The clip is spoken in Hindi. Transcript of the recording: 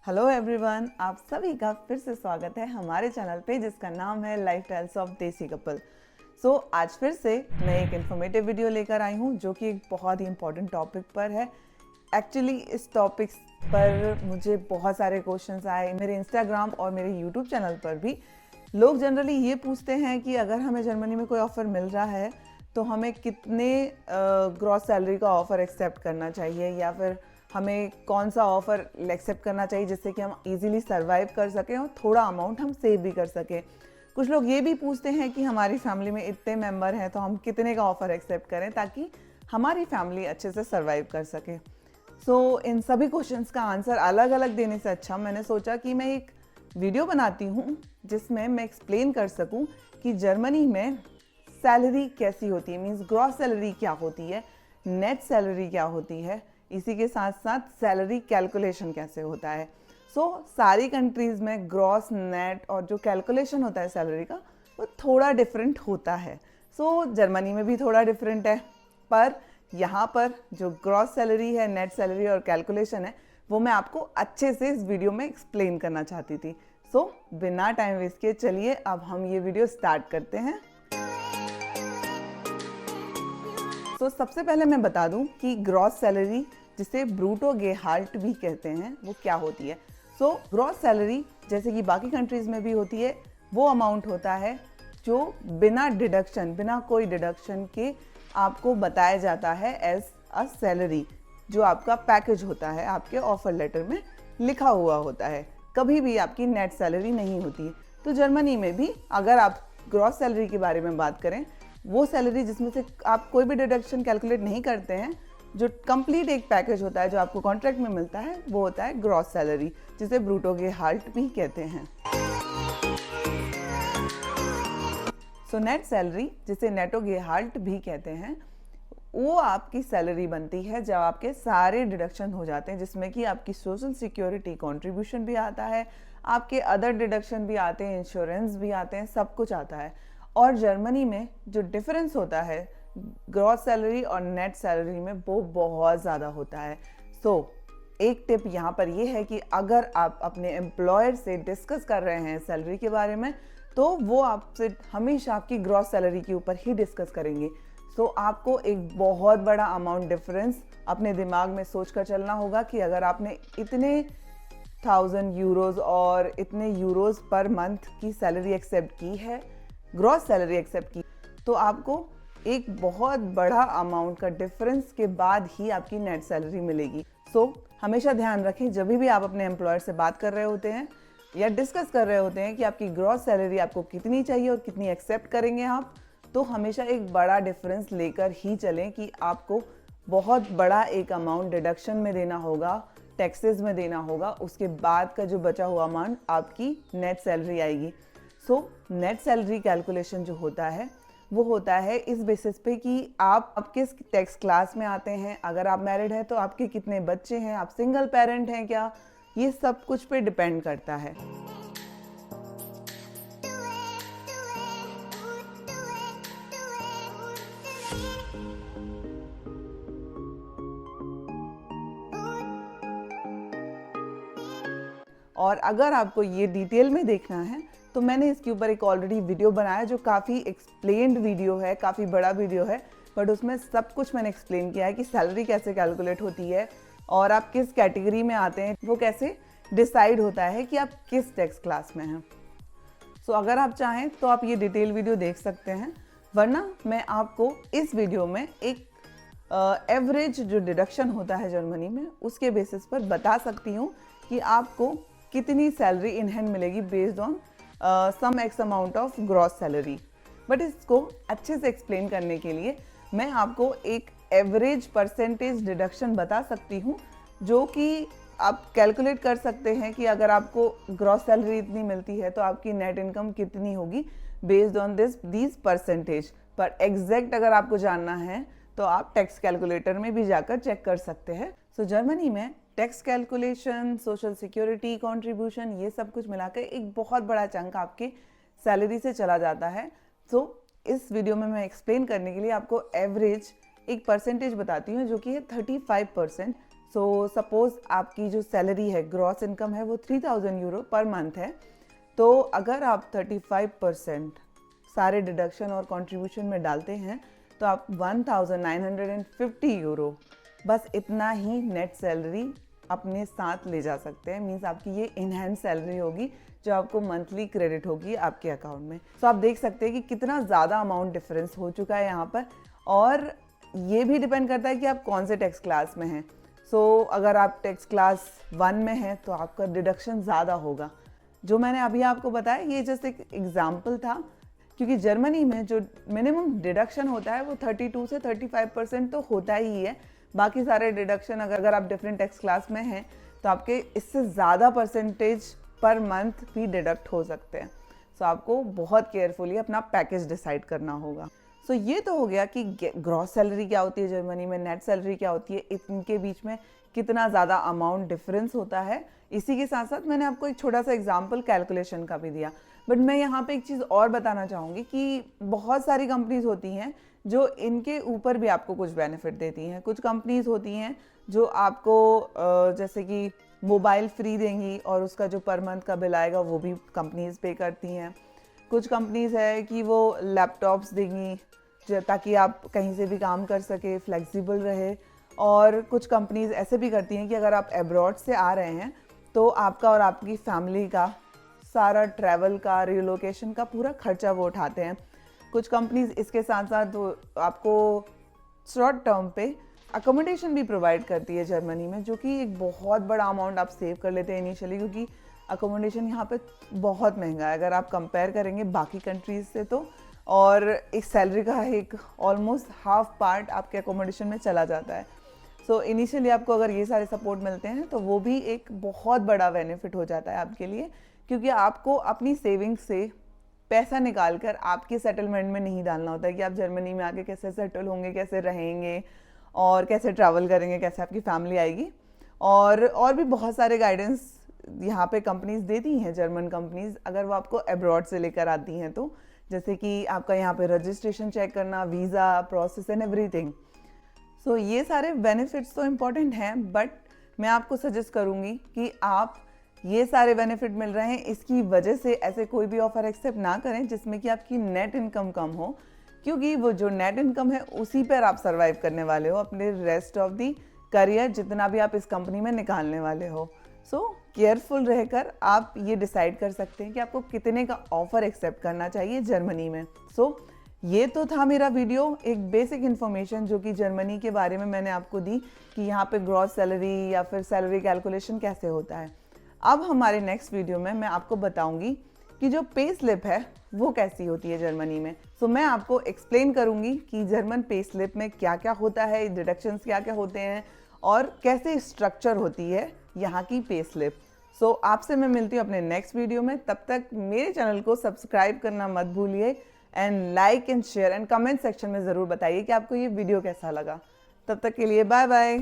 हेलो एवरीवन, आप सभी का फिर से स्वागत है हमारे चैनल पे जिसका नाम है लाइफस्टाइल्स ऑफ देसी कपल। आज फिर से मैं एक इन्फॉर्मेटिव वीडियो लेकर आई हूँ जो कि एक बहुत ही इम्पोर्टेंट टॉपिक पर है। एक्चुअली इस टॉपिक पर मुझे बहुत सारे क्वेश्चंस आए मेरे इंस्टाग्राम और मेरे यूट्यूब चैनल पर भी। लोग जनरली ये पूछते हैं कि अगर हमें जर्मनी में कोई ऑफ़र मिल रहा है तो हमें कितने ग्रॉस सैलरी का ऑफ़र एक्सेप्ट करना चाहिए, या फिर हमें कौन सा ऑफ़र एक्सेप्ट करना चाहिए जिससे कि हम इजीली सर्वाइव कर सकें और थोड़ा अमाउंट हम सेव भी कर सकें। कुछ लोग ये भी पूछते हैं कि हमारी फैमिली में इतने मेंबर हैं तो हम कितने का ऑफ़र एक्सेप्ट करें ताकि हमारी फैमिली अच्छे से सर्वाइव कर सके। इन सभी क्वेश्चंस का आंसर अलग अलग देने से अच्छा मैंने सोचा कि मैं एक वीडियो बनाती हूँ जिसमें मैं एक्सप्लेन कर सकूँ कि जर्मनी में सैलरी कैसी होती है, मीन्स ग्रॉस सैलरी क्या होती है, नेट सैलरी क्या होती है, इसी के साथ साथ सैलरी कैलकुलेशन कैसे होता है। सारी कंट्रीज़ में ग्रॉस, नेट और जो कैलकुलेशन होता है सैलरी का वो थोड़ा डिफरेंट होता है। जर्मनी में भी थोड़ा डिफरेंट है, पर यहाँ पर जो ग्रॉस सैलरी है, नेट सैलरी और कैलकुलेशन है वो मैं आपको अच्छे से इस वीडियो में एक्सप्लेन करना चाहती थी। बिना टाइम वेस्ट किए चलिए अब हम ये वीडियो स्टार्ट करते हैं। सबसे पहले मैं बता दूं कि ग्रॉस सैलरी, जिसे ब्रूटो गेहाल्ट भी कहते हैं, वो क्या होती है। ग्रॉस सैलरी जैसे कि बाकी कंट्रीज़ में भी होती है, वो अमाउंट होता है जो बिना डिडक्शन, बिना कोई डिडक्शन के आपको बताया जाता है एज अ सैलरी, जो आपका पैकेज होता है, आपके ऑफर लेटर में लिखा हुआ होता है। कभी भी आपकी नेट सैलरी नहीं होती है। तो जर्मनी में भी अगर आप ग्रॉस सैलरी के बारे में बात करें, वो सैलरी जिसमें से आप कोई भी डिडक्शन कैलकुलेट नहीं करते हैं, जो कंप्लीट एक पैकेज होता है जो आपको कॉन्ट्रैक्ट में मिलता है, वो होता है ग्रॉस सैलरी, जिसे ब्रूटो गेहाल्ट भी कहते हैं। नेट सैलरी, जिसे नेटो गेहाल्ट भी कहते हैं, वो आपकी सैलरी बनती है जब आपके सारे डिडक्शन हो जाते हैं, जिसमें कि आपकी सोशल सिक्योरिटी कंट्रीब्यूशन भी आता है, आपके अदर डिडक्शन भी आते हैं, इंश्योरेंस भी आते हैं, सब कुछ आता है। और जर्मनी में जो डिफरेंस होता है ग्रॉस सैलरी और नेट सैलरी में, वो बहुत ज़्यादा होता है। एक टिप यहाँ पर ये है कि अगर आप अपने एम्प्लॉयर से डिस्कस कर रहे हैं सैलरी के बारे में, तो वो आपसे हमेशा आपकी ग्रॉस सैलरी के ऊपर ही डिस्कस करेंगे। आपको एक बहुत बड़ा अमाउंट डिफरेंस अपने दिमाग में सोच कर चलना होगा कि अगर आपने इतने 1000 यूरोज़ और इतने यूरोज़ पर मंथ की सैलरी एक्सेप्ट की है, ग्रॉस सैलरी एक्सेप्ट की, तो आपको एक बहुत बड़ा अमाउंट का डिफरेंस के बाद ही आपकी नेट सैलरी मिलेगी। हमेशा ध्यान रखें, जब भी आप अपने एम्प्लॉयर से बात कर रहे होते हैं या डिस्कस कर रहे होते हैं कि आपकी ग्रॉस सैलरी आपको कितनी चाहिए और कितनी एक्सेप्ट करेंगे आप, तो हमेशा एक बड़ा डिफरेंस लेकर ही चलें कि आपको बहुत बड़ा एक अमाउंट डिडक्शन में देना होगा, टैक्सेस में देना होगा, उसके बाद का जो बचा हुआ अमाउंट आपकी नेट सैलरी आएगी। नेट सैलरी कैलकुलेशन जो होता है वो होता है इस बेसिस पे कि आप किस टैक्स क्लास में आते हैं, अगर आप मैरिड हैं तो आपके कितने बच्चे हैं, आप सिंगल पेरेंट हैं क्या, ये सब कुछ पे डिपेंड करता है। और अगर आपको ये डिटेल में देखना है तो मैंने इसके ऊपर एक ऑलरेडी वीडियो बनाया जो काफ़ी एक्सप्लेन्ड वीडियो है, काफ़ी बड़ा वीडियो है, बट उसमें सब कुछ मैंने एक्सप्लेन किया है कि सैलरी कैसे कैलकुलेट होती है और आप किस कैटेगरी में आते हैं, वो कैसे डिसाइड होता है कि आप किस टैक्स क्लास में हैं। अगर आप चाहें तो आप ये डिटेल वीडियो देख सकते हैं, वरना मैं आपको इस वीडियो में एक एवरेज जो डिडक्शन होता है जर्मनी में, उसके बेसिस पर बता सकती हूँ कि आपको कितनी सैलरी इन हैंड मिलेगी based on some X amount of gross salary. But इसको अच्छे से एक्सप्लेन करने के लिए मैं आपको एक एवरेज परसेंटेज डिडक्शन बता सकती हूँ, जो कि आप कैलकुलेट कर सकते हैं कि अगर आपको ग्रॉस सैलरी इतनी मिलती है तो आपकी नेट इनकम कितनी होगी बेस्ड ऑन दीज परसेंटेज। पर एग्जैक्ट अगर आपको जानना है तो आप टैक्स कैलकुलेटर में भी जाकर चेक कर सकते हैं। जर्मनी में tax calculation, social security contribution, ये सब कुछ मिलाकर एक बहुत बड़ा चंक आपके सैलरी से चला जाता है। इस वीडियो में मैं एक्सप्लेन करने के लिए आपको एवरेज एक परसेंटेज बताती हूँ जो कि है 35%। सो सपोज आपकी जो सैलरी है, ग्रॉस इनकम है, वो 3000 यूरो पर मंथ है, तो अगर आप 35% सारे डिडक्शन और कंट्रीब्यूशन में डालते हैं तो आप 1950 यूरो, बस इतना ही नेट सैलरी अपने साथ ले जा सकते हैं। मीन्स आपकी ये इनहैंड सैलरी होगी जो आपको मंथली क्रेडिट होगी आपके अकाउंट में। सो आप देख सकते हैं कि कितना ज़्यादा अमाउंट डिफरेंस हो चुका है यहाँ पर, और ये भी डिपेंड करता है कि आप कौन से टैक्स क्लास में हैं। सो अगर आप टैक्स क्लास 1 में हैं तो आपका डिडक्शन ज़्यादा होगा। जो मैंने अभी आपको बताया ये जस्ट एक एग्जाम्पल था, क्योंकि जर्मनी में जो मिनिमम डिडक्शन होता है वो 32 से 35% तो होता ही है। बाकी सारे डिडक्शन अगर आप डिफरेंट टैक्स क्लास में हैं तो आपके इससे ज़्यादा परसेंटेज पर मंथ भी डिडक्ट हो सकते हैं। सो आपको बहुत केयरफुली अपना पैकेज डिसाइड करना होगा। सो ये तो हो गया कि ग्रॉस सैलरी क्या होती है जर्मनी में, नेट सैलरी क्या होती है, इनके बीच में कितना ज़्यादा अमाउंट डिफरेंस होता है। इसी के साथ साथ मैंने आपको एक छोटा सा एग्जाम्पल कैलकुलेशन का भी दिया। बट मैं यहाँ पे एक चीज़ और बताना चाहूँगी कि बहुत सारी कंपनीज होती हैं जो इनके ऊपर भी आपको कुछ बेनिफिट देती हैं। कुछ कंपनीज होती हैं जो आपको जैसे कि मोबाइल फ्री देंगी और उसका जो पर मंथ का बिल आएगा वो भी कंपनीज पे करती हैं। कुछ कंपनीज है कि वो लैपटॉप्स देंगी ताकि आप कहीं से भी काम कर सके, फ्लेक्सिबल रहे। और कुछ कंपनीज ऐसे भी करती हैं कि अगर आप अब्रॉड से आ रहे हैं तो आपका और आपकी फैमिली का सारा ट्रैवल का, रिलोकेशन का पूरा खर्चा वो उठाते हैं। कुछ कंपनीज इसके साथ साथ आपको शॉर्ट टर्म पे अकोमोडेशन भी प्रोवाइड करती है जर्मनी में, जो कि एक बहुत बड़ा अमाउंट आप सेव कर लेते हैं इनिशियली, क्योंकि अकोमोडेशन यहाँ पे बहुत महंगा है अगर आप कंपेयर करेंगे बाकी कंट्रीज से तो। और एक सैलरी का एक ऑलमोस्ट हाफ पार्ट आपके अकोमोडेशन में चला जाता है। सो इनिशियली आपको अगर ये सारे सपोर्ट मिलते हैं तो वो भी एक बहुत बड़ा बेनिफिट हो जाता है आपके लिए, क्योंकि आपको अपनी सेविंग्स से पैसा निकाल कर आपके सेटलमेंट में नहीं डालना होता है कि आप जर्मनी में आके कैसे सेटल होंगे, कैसे रहेंगे और कैसे ट्रैवल करेंगे, कैसे आपकी फैमिली आएगी। और भी बहुत सारे गाइडेंस यहाँ पे कंपनीज देती हैं, जर्मन कंपनीज, अगर वो आपको अब्रॉड से लेकर आती हैं तो, जैसे कि आपका यहाँ पे रजिस्ट्रेशन चेक करना, वीज़ा प्रोसेस एंड एवरीथिंग। सो ये सारे बेनिफिट्स तो इम्पॉर्टेंट हैं, बट मैं आपको सजेस्ट करूँगी कि आप ये सारे बेनिफिट मिल रहे हैं इसकी वजह से ऐसे कोई भी ऑफर एक्सेप्ट ना करें जिसमें कि आपकी नेट इनकम कम हो, क्योंकि वो जो नेट इनकम है उसी पर आप सर्वाइव करने वाले हो अपने रेस्ट ऑफ दी करियर, जितना भी आप इस कंपनी में निकालने वाले हो। सो केयरफुल रहकर आप ये डिसाइड कर सकते हैं कि आपको कितने का ऑफर एक्सेप्ट करना चाहिए जर्मनी में। सो ये तो था मेरा वीडियो, एक बेसिक इन्फॉर्मेशन जो कि जर्मनी के बारे में मैंने आपको दी कि यहाँ पे ग्रॉस सैलरी या फिर सैलरी कैलकुलेशन कैसे होता है। अब हमारे नेक्स्ट वीडियो में मैं आपको बताऊंगी कि जो पे स्लिप है वो कैसी होती है जर्मनी में। सो मैं आपको एक्सप्लेन करूंगी कि जर्मन पे स्लिप में क्या क्या होता है, डिडक्शंस क्या क्या होते हैं और कैसे स्ट्रक्चर होती है यहाँ की पे स्लिप। सो आपसे मैं मिलती हूँ अपने नेक्स्ट वीडियो में। तब तक मेरे चैनल को सब्सक्राइब करना मत भूलिए and like and share and comment section में ज़रूर बताइए कि आपको ये वीडियो कैसा लगा। तब तक के लिए बाय बाय।